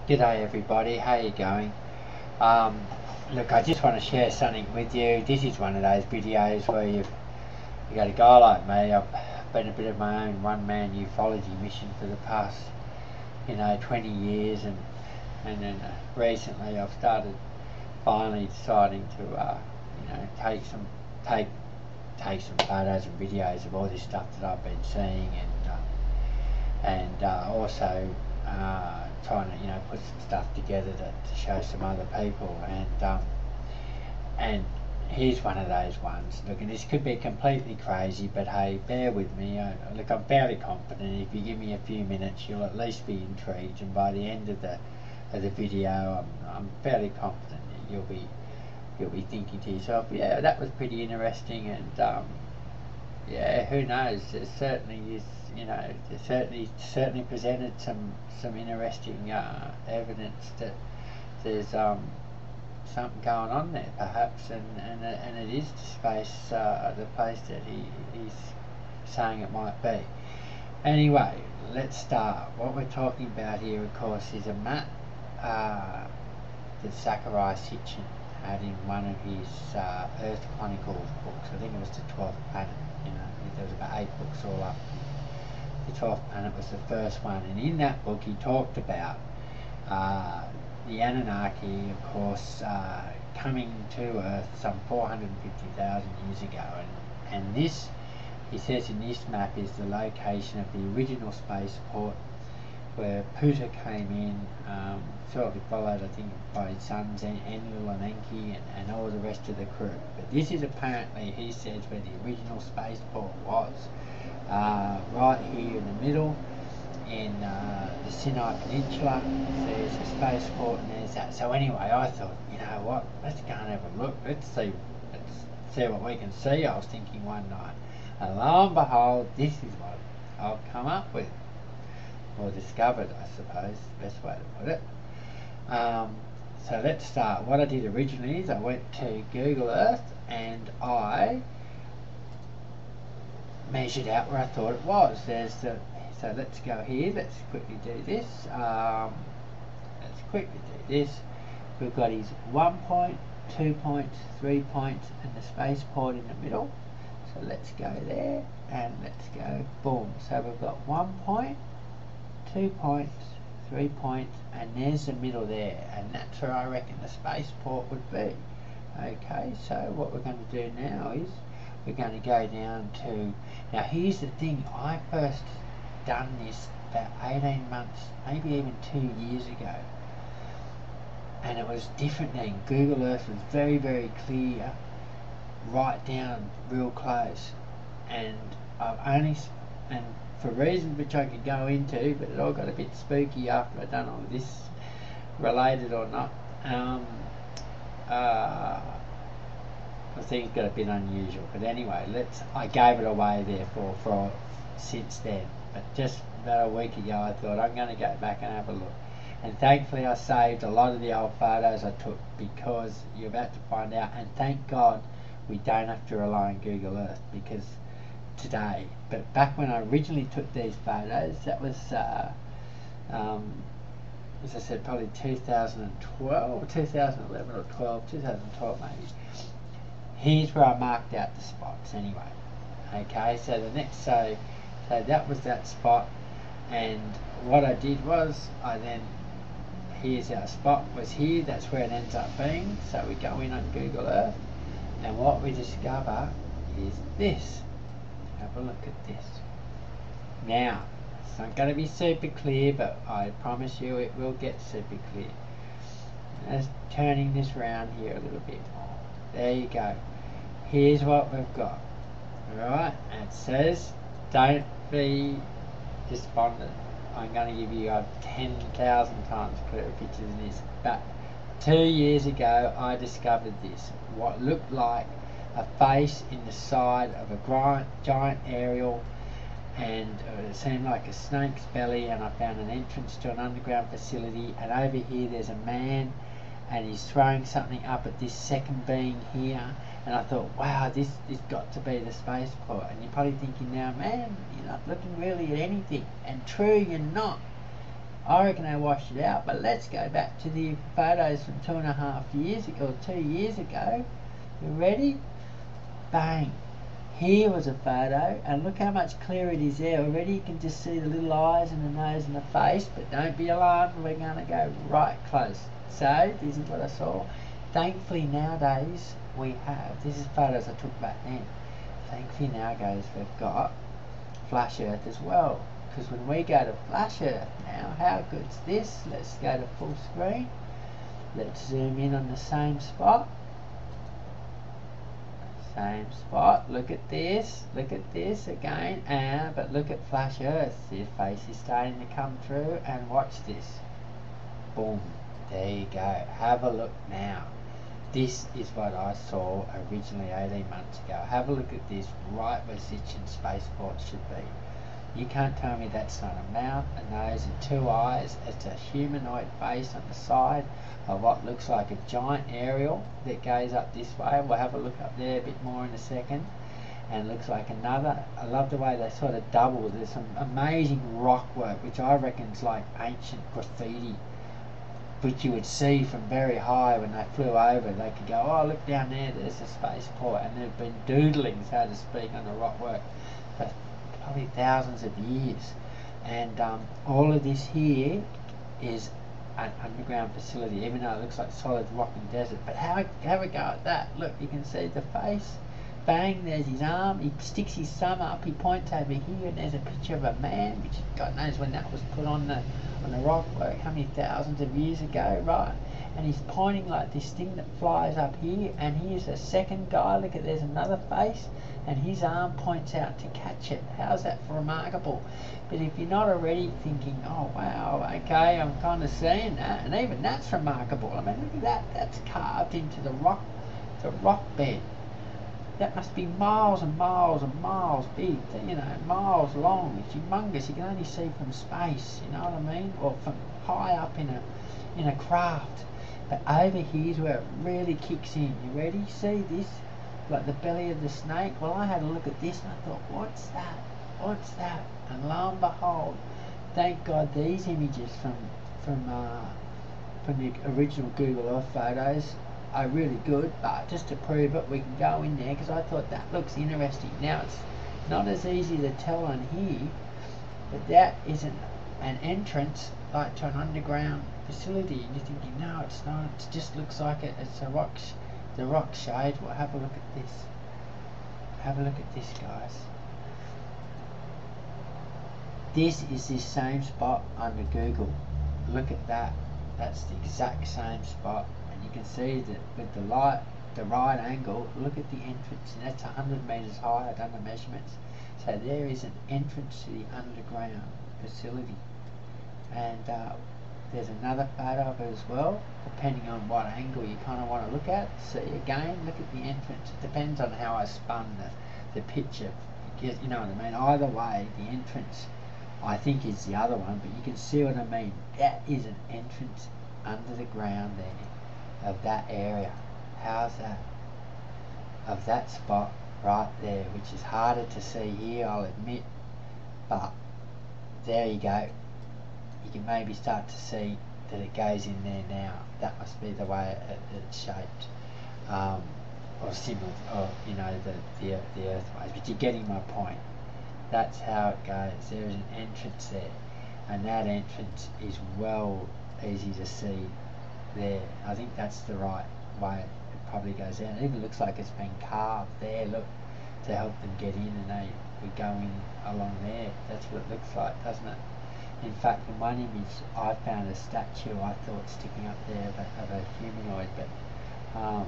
G'day everybody, how you going? Look, I just want to share something with you. This is one of those videos where you got a guy like me. I've been a bit of my own one-man ufology mission for the past, 20 years, and then recently I've started finally deciding to, take some photos and videos of all this stuff that I've been seeing, and also trying to put some stuff together to show some other people, and here's one of those ones. Look, and this could be completely crazy, but hey, bear with me. Look, I'm fairly confident if you give me a few minutes you'll at least be intrigued, and by the end of the video I'm fairly confident that you'll be thinking to yourself, yeah, that was pretty interesting, and yeah, who knows, there certainly is, certainly presented some interesting evidence that there's something going on there, perhaps, and it is the space, the place that he's saying it might be. Anyway, let's start. What we're talking about here, of course, is a map that Zecharia Sitchin had in one of his Earth Chronicles books. I think it was the 12th planet. There was about 8 books all up. The 12th planet was the first one, and in that book he talked about the Anunnaki, of course, coming to Earth some 450,000 years ago, and this, he says in this map, is the location of the original spaceport where Puta came in, shortly followed, I think, by his sons Enlil and Enki and all the rest of the crew. But this is apparently, he says, where the original spaceport was, right here in the middle, in the Sinai Peninsula. There's a spaceport and there's that. So anyway, I thought, you know what, let's go and have a look. Let's see what we can see. I was thinking one night, and lo and behold, this is what I've come up with. Or discovered, I suppose, the best way to put it. So let's start. What I did originally is I went to Google Earth and I measured out where I thought it was. So let's go here. Let's quickly do this. We've got his 1 point, 2 points, 3 points, and the spaceport in the middle. So let's go there and let's go boom. So we've got 1 point, 2 points, 3 points, and there's the middle there, and that's where I reckon the spaceport would be. Okay, so what we're going to do now is we're going to go down to, now here's the thing, I first done this about 18 months, maybe even 2 years ago, and it was different then. Google Earth was very, very clear, right down real close, and I've only, and for reasons which I could go into, but it all got a bit spooky after I'd done all this, related or not. The things got a bit unusual, but anyway, I gave it away there for since then. But just about a week ago I thought I'm going to go back and have a look, and thankfully I saved a lot of the old photos I took, because you're about to find out, and thank God we don't have to rely on Google Earth, because today, but back when I originally took these photos, that was as I said, probably 2012, 2011 or 2012 maybe. Here's where I marked out the spots anyway. Okay, so the next, so that was that spot, and what I did was here's our spot was here, that's where it ends up being. So we go in on Google Earth, and what we discover is this. Have a look at this. Now, it's not going to be super clear, but I promise you it will get super clear. Just turning this around here a little bit more. There you go. Here's what we've got. Alright, and it says, don't be despondent. I'm going to give you 10,000 times clearer pictures than this. But 2 years ago I discovered this. What looked like a face in the side of a giant aerial, and it seemed like a snake's belly, and I found an entrance to an underground facility, and over here there's a man and he's throwing something up at this second being here, and I thought, wow, this got to be the spaceport. And you're probably thinking now, man, you're not looking really at anything, and true, you're not, I reckon they washed it out. But let's go back to the photos from 2.5 years ago, or 2 years ago. You ready? Bang. Here was a photo, and look how much clearer it is there. Already you can just see the little eyes and the nose and the face, but don't be alarmed, we're going to go right close. So, this is what I saw. Thankfully nowadays, we have, this is photos I took back then. Thankfully nowadays we've got Flash Earth as well. Because when we go to Flash Earth now, how good's this? Let's go to full screen. Let's zoom in on the same spot. Same spot. Look at this again. But look at Flash Earth. Your face is starting to come through, and watch this. Boom. There you go. Have a look now. This is what I saw originally 18 months ago. Have a look at this, right where Sitchin spaceport should be. You can't tell me that's not a mouth, a nose and 2 eyes. It's a humanoid face on the side of what looks like a giant aerial that goes up this way. We'll have a look up there a bit more in a second. And looks like another. I love the way they sort of double. There's some amazing rock work, which I reckon is like ancient graffiti, which you would see from very high when they flew over. They could go, oh, look down there, there's a spaceport, and they've been doodling, so to speak, on the rock work for probably thousands of years. And all of this here is an underground facility, even though it looks like solid rock and desert. But have a go at that. Look, you can see the face. Bang, there's his arm. He sticks his thumb up, he points over here, and there's a picture of a man, which God knows when that was put on the rock work, how many thousands of years ago, right? And he's pointing like this thing that flies up here, and here's a second guy. Look at, there's another face, and his arm points out to catch it. How's that for remarkable? But if you're not already thinking, oh wow, okay, I'm kind of seeing that, and even that's remarkable. I mean, look at that. That's carved into the rock bed. That must be miles and miles and miles big, you know, miles long. It's humongous. You can only see from space, you know what I mean, or from high up in a craft. But over here's where it really kicks in. You ready? See this? Like the belly of the snake. Well, I had a look at this and I thought, what's that? What's that? And lo and behold, thank God these images from the original Google Earth photos are really good, but just to prove it, we can go in there because I thought that looks interesting. Now it's not as easy to tell on here, but that isn't an entrance like to an underground facility. And you're thinking, no, it's not. It just looks like it. It's the rock shade. Well, have a look at this. Have a look at this, guys. This is this same spot under Google. Look at that. That's the exact same spot. You can see that with the right angle, look at the entrance, and that's 100 metres high. I've done the measurements. So there is an entrance to the underground facility. And there's another photo of it as well, depending on what angle you kind of want to look at. See, again, look at the entrance. It depends on how I spun the picture. You know what I mean? Either way, the entrance, I think, is the other one, but you can see what I mean. That is an entrance under the ground there. Of that area. How's that? Of that spot right there, which is harder to see here, I'll admit, but there you go. You can maybe start to see that it goes in there now. That must be the way it's shaped, or similar, or you know, the earthways. But you're getting my point. That's how it goes. There is an entrance there, and that entrance is well easy to see. There, I think that's the right way it probably goes down. It even looks like it's been carved there, look, to help them get in, and they would go in along there. That's what it looks like, doesn't it? In fact, in one image I found a statue I thought sticking up there of a humanoid, but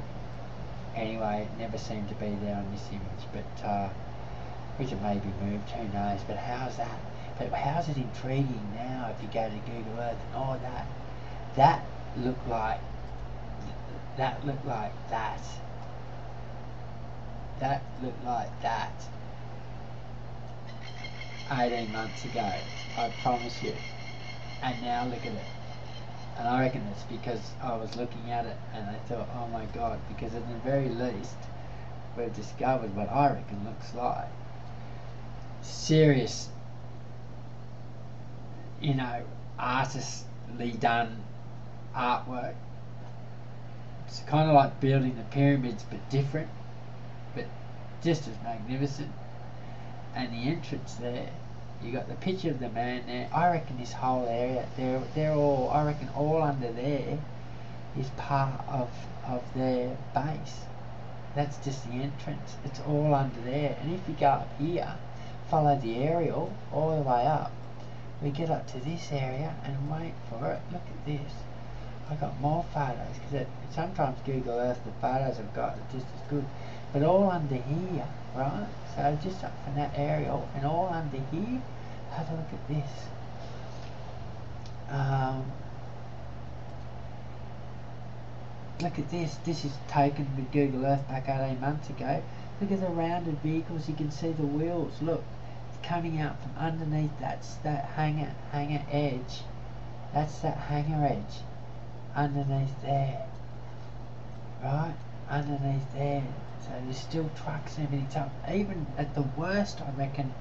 anyway, it never seemed to be there on this image, but which it may be moved, who knows. But how's that? But how's it intriguing now if you go to Google Earth and all that? That looked like that. That looked like that 18 months ago, I promise you. And now look at it. And I reckon it's because I was looking at it and I thought, oh my God, because at the very least we've discovered what I reckon looks like serious, you know, artistly done artwork. It's kind of like building the pyramids, but different, but just as magnificent. And the entrance there, you got the picture of the man there. I reckon this whole area, they're all, I reckon all under there is part of their base. That's just the entrance. It's all under there. And if you go up here, follow the aerial all the way up, we get up to this area and wait for it. Look at this. I got more photos because sometimes Google Earth, the photos I've got are just as good. But all under here, right? So just up from that aerial and all under here, have a look at this. Look at this. This is taken with Google Earth back 18 months ago. Look at the rounded vehicles. You can see the wheels. Look, it's coming out from underneath. That's that hangar edge. That's that hangar edge. Underneath there. Right? Underneath there. So there's still trucks and everything. So even at the worst, I reckon,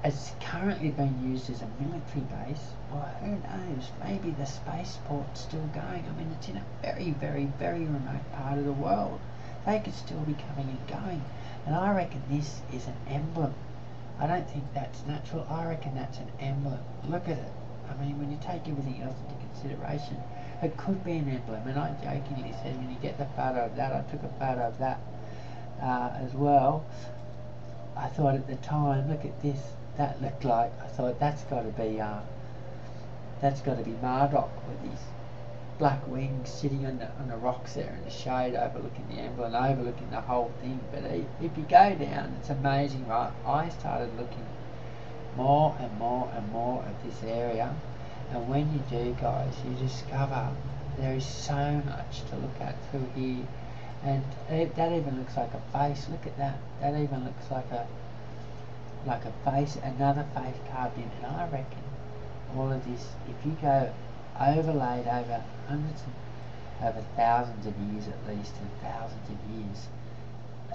it's currently being used as a military base. Well, who knows? Maybe the spaceport's still going. I mean, it's in a very, very, very remote part of the world. They could still be coming and going. And I reckon this is an emblem. I don't think that's natural. I reckon that's an emblem. Look at it. I mean, when you take everything else into consideration, it could be an emblem. And I jokingly said, when you get the photo of that, I took a photo of that as well. I thought at the time, look at this. That looked like, I thought that's got to be Marduk with his black wings sitting on the rocks there in the shade, overlooking the emblem, overlooking the whole thing. But if you go down, it's amazing, right? I started looking more and more and more at this area, and when you do, guys, you discover there is so much to look at through here. And that even looks like a face. Look at that. That even looks like a face, another face carved in. And I reckon all of this, if you go overlaid over over thousands of years at least, and thousands of years,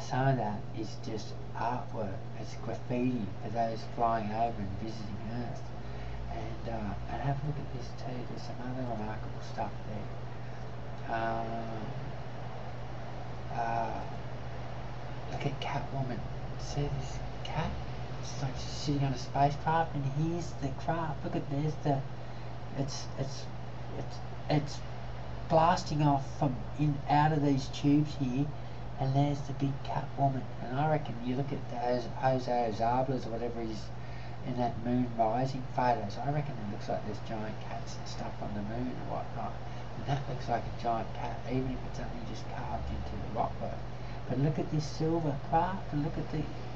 some of that is just artwork. It's graffiti for those flying over and visiting Earth. And have a look at this too. There's some other remarkable stuff there. Look at Catwoman. See this cat? It's like she's sitting on a spacecraft, and here's the craft. Look at there's the. It's blasting off from out of these tubes here, and there's the big Catwoman. And I reckon you look at those Jose Zablas or whatever he's in that moon rising photos. I reckon it looks like there's giant cats and stuff on the moon and whatnot. And that looks like a giant cat, even if it's only just carved into the rockwork. But look at this silver craft, and look at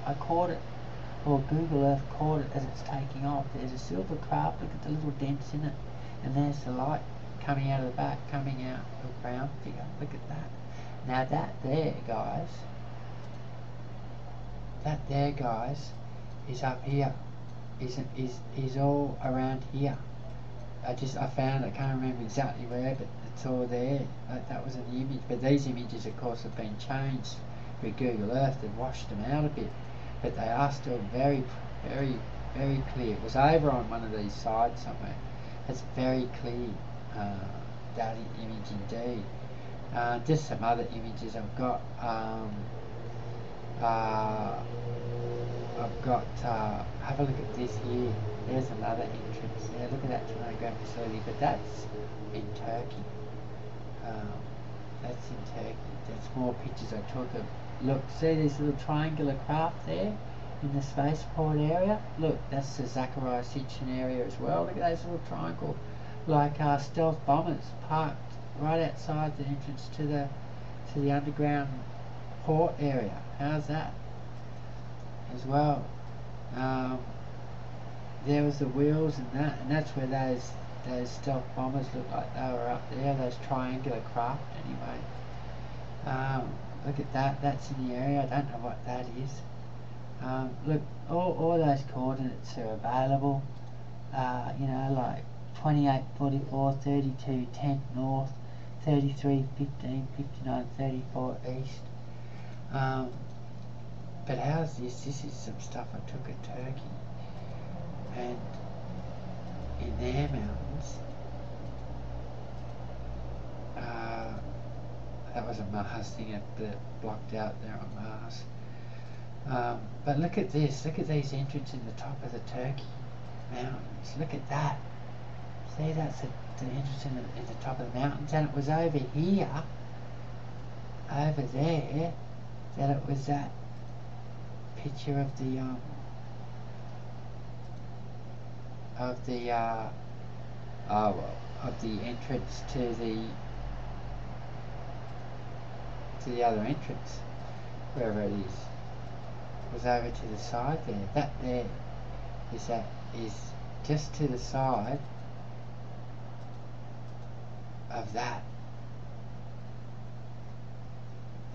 I caught it, or Google Earth caught it as it's taking off. There's a silver craft, look at the little dents in it, and there's the light coming out of the back, coming out of the ground figure. Look at that. Now that there, guys, is up here, is all around here. I found, I can't remember exactly where, but it's all there. That was an image, but these images of course have been changed with Google Earth and washed them out a bit, but they are still very, very, very clear. It was over on one of these sides somewhere. It's very clear, that image indeed. Just some other images I've got. Have a look at this here. There's another entrance there. Look at that tomograph facility, but that's in Turkey. That's in Turkey. There's more pictures I took of. Look, see this little triangular craft there in the spaceport area? Look, that's the Zecharia Sitchin area as well. Look at those little triangle, like stealth bombers parked right outside the entrance to the underground port area. How's that? As well. There was the wheels and that's where those stealth bombers look like they were up there, those triangular craft anyway. Look at that, that's in the area. I don't know what that is. Look, all those coordinates are available. You know, like 28, 44, 32, 10 north, 33, 15, 59, 34 east. But how's this? This is some stuff I took at Turkey. And in their mountains. That was a Mars thing that blocked out there on Mars. But look at this. Look at these entrances in the top of the Turkey mountains. Look at that. See, that's the entrance in the top of the mountains. And it was over here, over there, that it was that picture of the entrance to the other entrance, wherever it was over to the side there. That there is just to the side of that.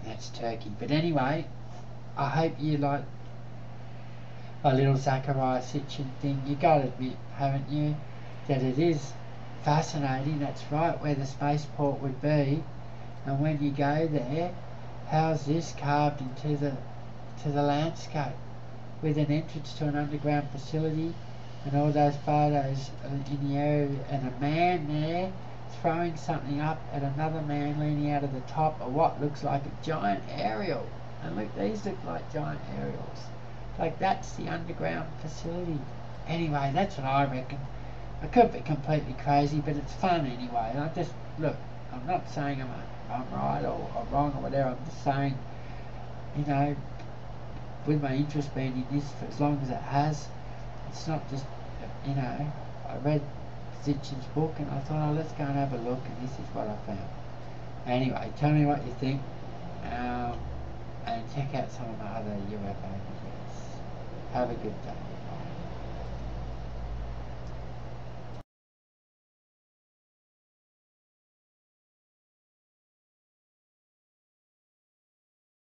And that's Turkey. But anyway, I hope you like a little Zecharia Sitchin thing. You got to admit, haven't you, that it is fascinating. That's right where the spaceport would be. And when you go there, how's this carved into the landscape with an entrance to an underground facility and all those photos in the area and a man there throwing something up at another man leaning out of the top of what looks like a giant aerial. And look, these look like giant aerials. Like that's the underground facility. Anyway, that's what I reckon. I could be completely crazy, but it's fun anyway. And I just, look, I'm not saying I'm right or wrong or whatever. I'm just saying, you know, with my interest being in this for as long as it has, it's not just, you know, I read Sitchin's book and I thought, oh, let's go and have a look, and this is what I found. Anyway, tell me what you think, and check out some of my other UFO videos. Have a good day.